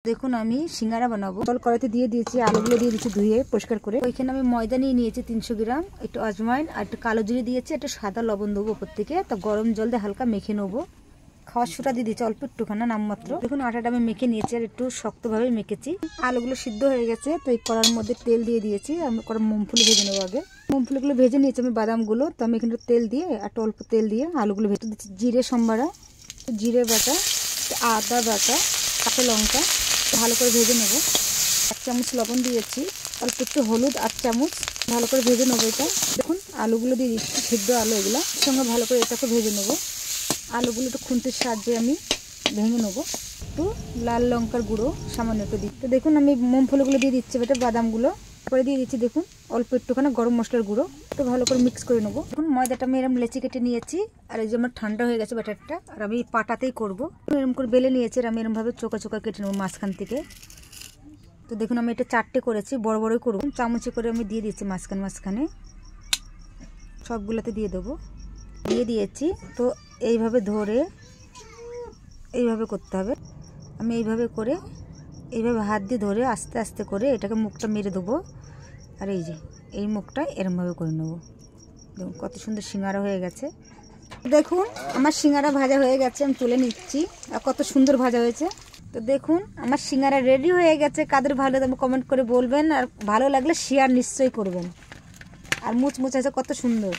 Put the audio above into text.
দেখুন আমি সিঙ্গারা বানাবো। জল কড়াইতে দিয়ে দিয়েছি, আলুগুলো দিয়ে দিচ্ছি ধুয়ে পরিষ্কার করে। ওইখানে আমি ময়দা নিয়ে নিয়েছি 300 গ্রাম, একটু আজওয়াইন আর একটু কালো জিরে দিয়েছি, একটু সাদা লবণ দেবো উপর থেকে। তো গরম জল দিয়ে হালকা মেখে নেবো। খাওয়ার সোটা দিয়ে দিচ্ছি অল্প একটুখানা নামমাত্র। দেখুন আটাটা আমি মেখে নিয়েছি আর একটু শক্তভাবে মেখেছি। আলুগুলো সিদ্ধ হয়ে গেছে, তো এই কড়ার মধ্যে তেল দিয়ে দিয়েছি। আমি কড়া মুগফলি ভেজে নেবো আগে। মুগফলিগুলো ভেজে নিয়েছি আমি, বাদামগুলো। তো আমি এখানে তেল দিয়ে একটু অল্প তেল দিয়ে আলুগুলো ভেজে দিচ্ছি। জিরে সম্বারা, জিরে বাটা, আদা বাটা, কাঁচা লঙ্কা ভালো করে ভেজে নেবো। 1 চামচ লবণ দিয়েছি, অল্প একটু হলুদ 8 চামচ। ভালো করে ভেজে নেবো এটা। দেখুন আলুগুলো দিয়ে দিচ্ছি, সিদ্ধ আলু এগুলো সঙ্গে ভালো করে এটাকে ভেজে নেবো। আলুগুলো একটু খুন্তির সাহায্যে আমি ভেঙে নেবো। একটু লাল লঙ্কার গুঁড়ো সামান্য একটু দিই। তো দেখুন আমি মুগফলিগুলো দিয়ে দিচ্ছি, এটা বাদামগুলো তারপরে দিয়ে দিচ্ছি। দেখুন অল্প একটুখানি গরম মশলার গুঁড়ো, একটু ভালো করে মিক্স করে নেবো। দেখুন ময়দাটা আমি এরকম লেচি কেটে নিয়েছি, আর এই যে আমার ঠান্ডা হয়ে গেছে ব্যাটারটা, আর আমি পাটাতেই করবো। এরকম করে বেলে নিয়েছি, আর আমি এরকমভাবে চোকা চোকা কেটে নেবো মাঝখান থেকে। তো দেখুন আমি এটা 4টে করেছি, বড় বড়ই করবো। চামচে করে আমি দিয়ে দিচ্ছি মাঝখানে সবগুলোতে দিয়ে দেবো। দিয়ে দিয়েছি। তো এইভাবে ধরে এইভাবে করতে হবে। আমি এইভাবে করে এইভাবে হাত দিয়ে ধরে আস্তে আস্তে করে এটাকে মুখটা মেরে দেবো। আর এই যে এই মুখটা এরমভাবে করে নেবো। দেখুন কত সুন্দর সিঙ্গারা হয়ে গেছে। দেখুন আমার সিঙ্গারা ভাজা হয়ে গেছে, আমি তুলে নিচ্ছি। আর কত সুন্দর ভাজা হয়েছে। তো দেখুন আমার সিঙ্গারা রেডি হয়ে গেছে। কাদের ভালো লাগবে কমেন্ট করে বলবেন, আর ভালো লাগলে শেয়ার নিশ্চয়ই করবেন। আর মুচমুচ আছে কত সুন্দর।